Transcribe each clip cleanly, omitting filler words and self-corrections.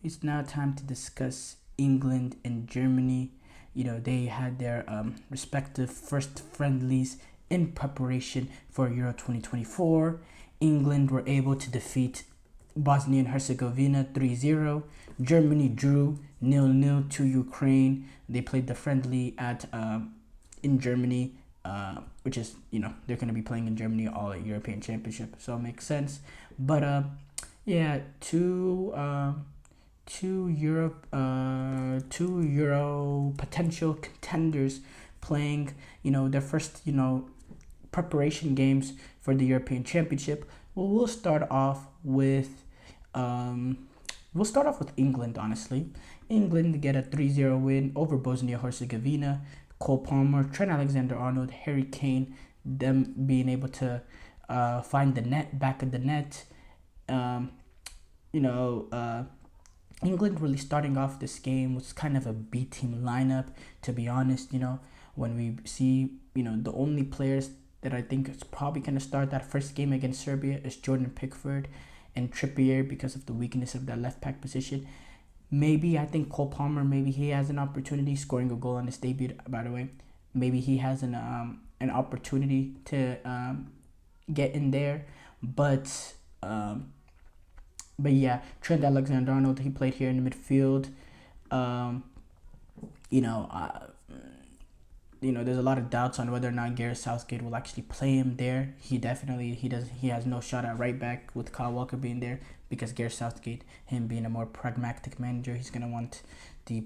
it's now time to discuss England and Germany. They had their respective first friendlies in preparation for Euro 2024. England were able to defeat Bosnia and Herzegovina 3-0. Germany drew 0-0 to Ukraine. They played the friendly at in Germany, which is, they're going to be playing in Germany all at European Championship, so it makes sense. But yeah, two Euro potential contenders playing, their first, preparation games for the European Championship. Well, we'll start off with England, honestly. England get a 3-0 win over Bosnia-Herzegovina. Cole Palmer, Trent Alexander-Arnold, Harry Kane, them being able to find the net, back of the net. England really starting off this game was kind of a B team lineup, to be honest. When we see, the only players that I think is probably going to start that first game against Serbia is Jordan Pickford and Trippier because of the weakness of that left back position. Maybe I think Cole Palmer, maybe he has an opportunity, scoring a goal on his debut, by the way. Maybe he has an opportunity to get in there, but yeah, Trent Alexander-Arnold, he played here in the midfield. There's a lot of doubts on whether or not Gareth Southgate will actually play him there. He has no shot at right back with Kyle Walker being there, because Gareth Southgate, him being a more pragmatic manager, he's gonna want the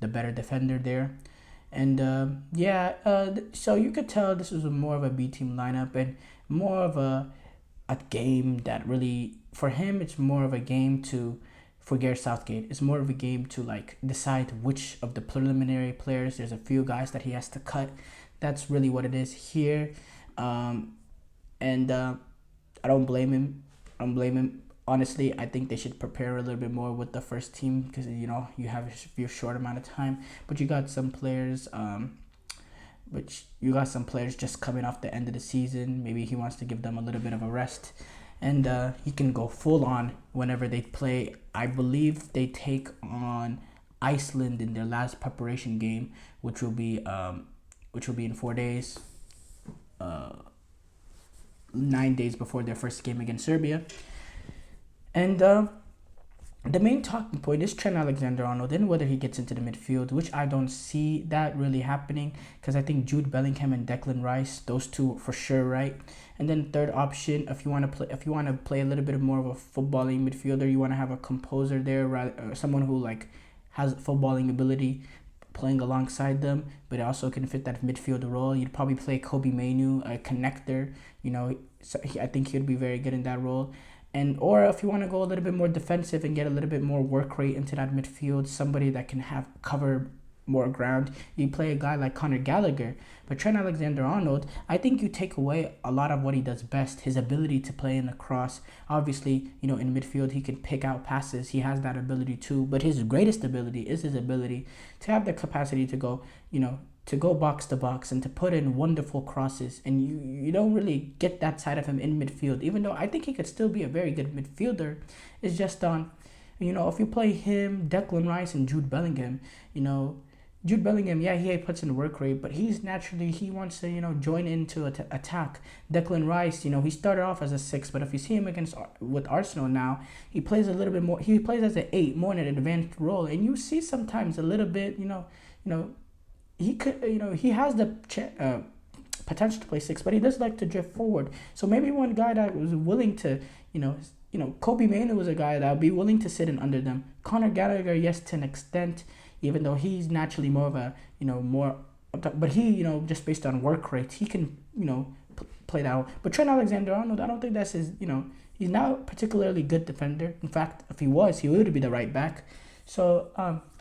better defender there. And so you could tell this was more of a B team lineup and more of a game that really, for him, it's more of a game for Gareth Southgate, it's more of a game to decide which of the preliminary players. There's a few guys that he has to cut. That's really what it is here. I don't blame him. Honestly, I think they should prepare a little bit more with the first team, because you have a short amount of time. But you got some players, just coming off the end of the season. Maybe he wants to give them a little bit of a rest, and he can go full on whenever they play. I believe they take on Iceland in their last preparation game, which will be in 4 days, 9 days before their first game against Serbia. And the main talking point is Trent Alexander-Arnold and whether he gets into the midfield, which I don't see that really happening, because I think Jude Bellingham and Declan Rice, those two for sure, right? And then third option, if you want to play a little bit more of a footballing midfielder, you want to have a composer there, right? Or someone who has footballing ability playing alongside them, but also can fit that midfield role. You'd probably play Kobe Mainu, a connector. I think he'd be very good in that role. Or if you want to go a little bit more defensive and get a little bit more work rate into that midfield, somebody that can have cover more ground, you play a guy like Conor Gallagher. But Trent Alexander-Arnold, I think you take away a lot of what he does best, his ability to play in the cross. Obviously, in midfield, he can pick out passes. He has that ability too. But his greatest ability is his ability to have the capacity to go, to go box to box and to put in wonderful crosses. And you don't really get that side of him in midfield, even though I think he could still be a very good midfielder. It's just on, if you play him, Declan Rice, and Jude Bellingham, Jude Bellingham, yeah, he puts in work rate, but he wants to, join into attack. Declan Rice, he started off as a 6, but if you see him with Arsenal now, he plays a little bit more, he plays as an 8, more in an advanced role, and you see sometimes a little bit, he could, he has the potential to play 6, but he does like to drift forward. So maybe one guy that was willing to, Kobe Mainu was a guy that would be willing to sit in under them. Conor Gallagher, yes, to an extent, even though he's naturally more of a, but he, just based on work rate, he can, play that out. But Trent Alexander-Arnold, I don't think that's his, he's not a particularly good defender. In fact, if he was, he would be the right back. So,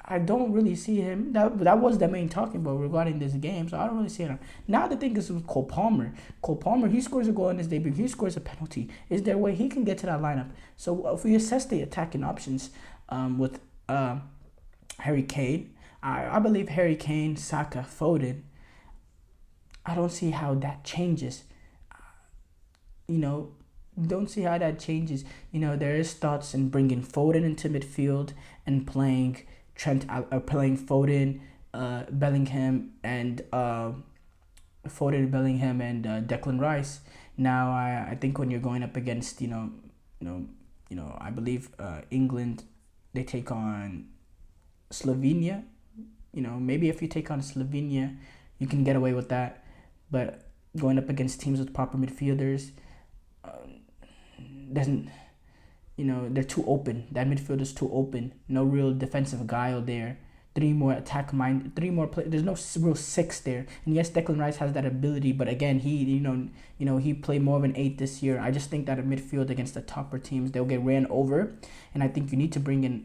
I don't really see him. That was the main talking about regarding this game, so I don't really see him. Now the thing is with Cole Palmer. Cole Palmer, he scores a goal in his debut. He scores a penalty. Is there a way he can get to that lineup? So if we assess the attacking options with Harry Kane, I believe Harry Kane, Saka, Foden, I don't see how that changes. don't see how that changes. There is thoughts in bringing Foden into midfield and playing playing Foden, Bellingham, and Declan Rice. Now, I think when you're going up against I believe England, they take on Slovenia. Maybe if you take on Slovenia, you can get away with that. But going up against teams with proper midfielders, doesn't. They're too open. That midfield is too open. No real defensive guile there. Three more play. There's no real six there. And yes, Declan Rice has that ability, but again, he played more of an 8 this year. I just think that a midfield against the topper teams, they'll get ran over, and I think you need to bring in,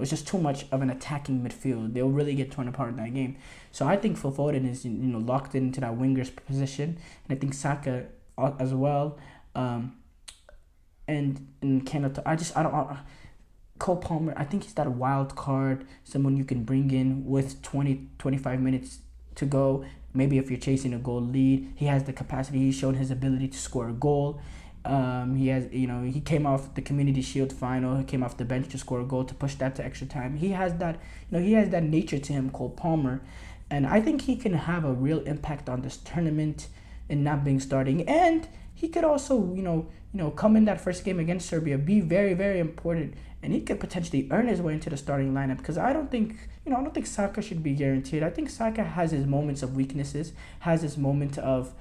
it's just too much of an attacking midfield. They'll really get torn apart in that game. So I think Phil Foden is locked into that winger's position, and I think Saka as well. And Canada, I don't. Cole Palmer, I think he's that wild card, someone you can bring in with 20-25 minutes to go. Maybe if you're chasing a goal lead, he has the capacity. He's shown his ability to score a goal. He came off the Community Shield final. He came off the bench to score a goal to push that to extra time. He has that, he has that nature to him, Cole Palmer, and I think he can have a real impact on this tournament and not being starting. And he could also, come in that first game against Serbia, be very, very important, and he could potentially earn his way into the starting lineup. Because I don't think Saka should be guaranteed. I think Saka has his moments of weaknesses, has his moment of,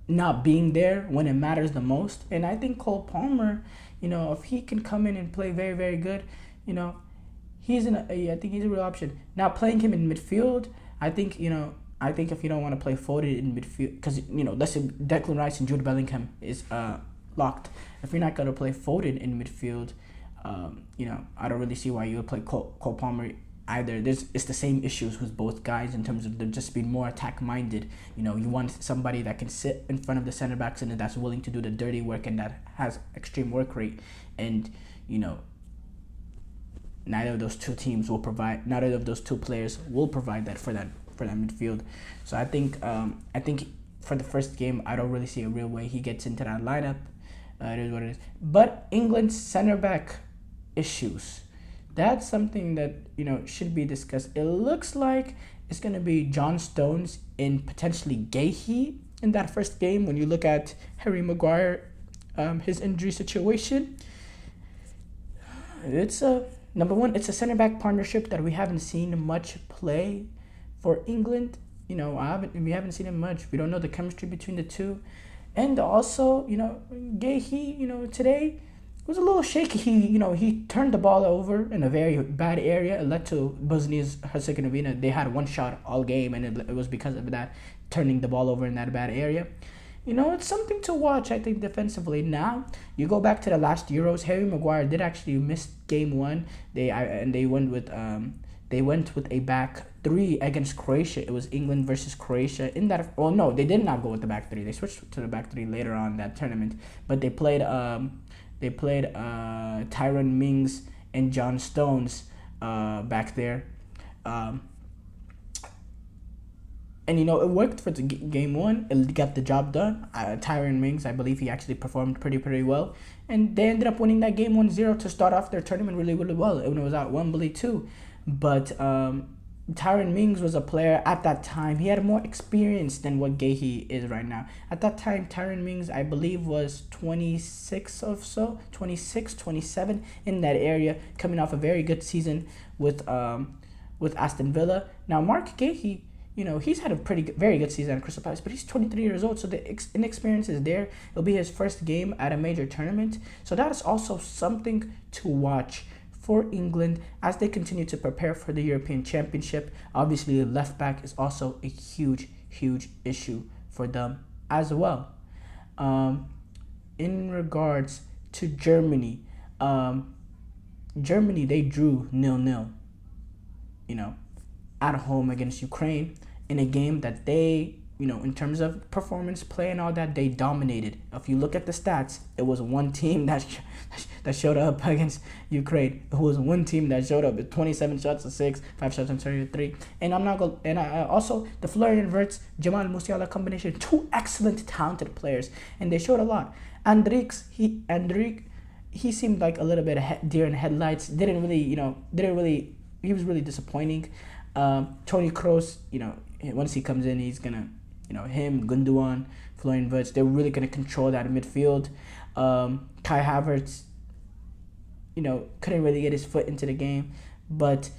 not being there when it matters the most. And I think Cole Palmer, if he can come in and play very, very good, I think he's a real option. Now, playing him in midfield, I think if you don't want to play Foden in midfield, because, let's say Declan Rice and Jude Bellingham is locked. If you're not going to play Foden in midfield, I don't really see why you would play Cole Palmer either. It's the same issues with both guys in terms of them just being more attack-minded. You want somebody that can sit in front of the center backs and that's willing to do the dirty work and that has extreme work rate. And, neither of those two players will provide that for that midfield. So I think for the first game, I don't really see a real way he gets into that lineup. It is what it is. But England's center back issues, that's something that should be discussed. It looks like it's going to be John Stones and potentially Gahey in that first game. When you look at Harry Maguire, his injury situation, it's number one, it's a center back partnership that we haven't seen much play for England. We haven't seen it much. We don't know the chemistry between the two. And also, Gahey, today was a little shaky. He turned the ball over in a very bad area. It led to Bosnia's Herzegovina. They had one shot all game, and it was because of that, turning the ball over in that bad area. It's something to watch, I think, defensively. Now, you go back to the last Euros, Harry Maguire did actually miss game one. They went with a back three against Croatia. It was England versus Croatia in that. Well, no, they did not go with the back three. They switched to the back three later on that tournament. But they played Tyrone Mings and John Stones back there. And it worked for the game one. It got the job done. Tyrone Mings, I believe he actually performed pretty well. And they ended up winning that game 1-0 to start off their tournament really, really well. When it was at Wembley too. But Tyrone Mings was a player at that time. He had more experience than what Gahey is right now. At that time, Tyrone Mings, I believe, was 26 or so, 26, 27 in that area, coming off a very good season with Aston Villa. Now, Mark Gahey, he's had a very good season at Crystal Palace, but he's 23 years old, so the inexperience is there. It'll be his first game at a major tournament, so that is also something to watch for England as they continue to prepare for the European Championship. Obviously, the left back is also a huge issue for them as well. In regards to Germany, they drew 0-0, at home against Ukraine in a game that they, in terms of performance, play and all that, they dominated. If you look at the stats, it was one team that that showed up against Ukraine, who was one team that showed up with 27 shots to 6, 5 shots on 33. And I'm not going. And I also the Florian Wirtz, Jamal Musiala combination, two excellent, talented players, and they showed a lot. Andrik, he seemed like a little bit of deer in headlights. He was really disappointing. Tony Kroos, once he comes in, he's gonna, him, Gundogan, Florian Wirtz, they're really gonna control that midfield. Kai Havertz, couldn't really get his foot into the game, but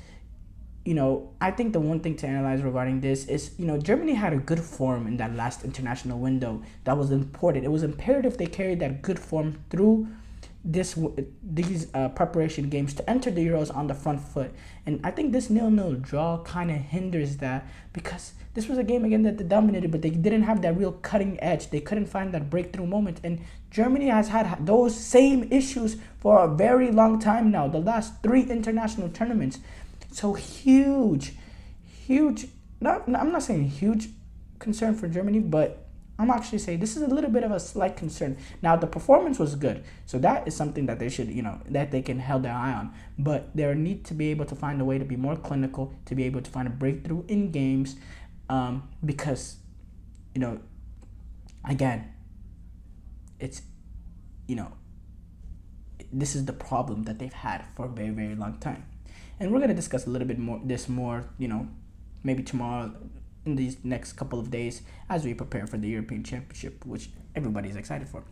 I think the one thing to analyze regarding this is, Germany had a good form in that last international window. That was important. It was imperative they carried that good form through these preparation games to enter the Euros on the front foot. And I think this 0-0 draw kind of hinders that, because this was a game again that they dominated, but they didn't have that real cutting edge. They couldn't find that breakthrough moment. And Germany has had those same issues for a very long time now, the last 3 international tournaments. So huge, I'm not saying huge concern for Germany, but I'm actually saying this is a little bit of a slight concern. Now, the performance was good, so that is something that they should, that they can hold their eye on. But they need to be able to find a way to be more clinical, to be able to find a breakthrough in games, because, again, it's, this is the problem that they've had for a very, very long time. And we're going to discuss a little bit more, maybe tomorrow, in these next couple of days, as we prepare for the European Championship, which everybody is excited for.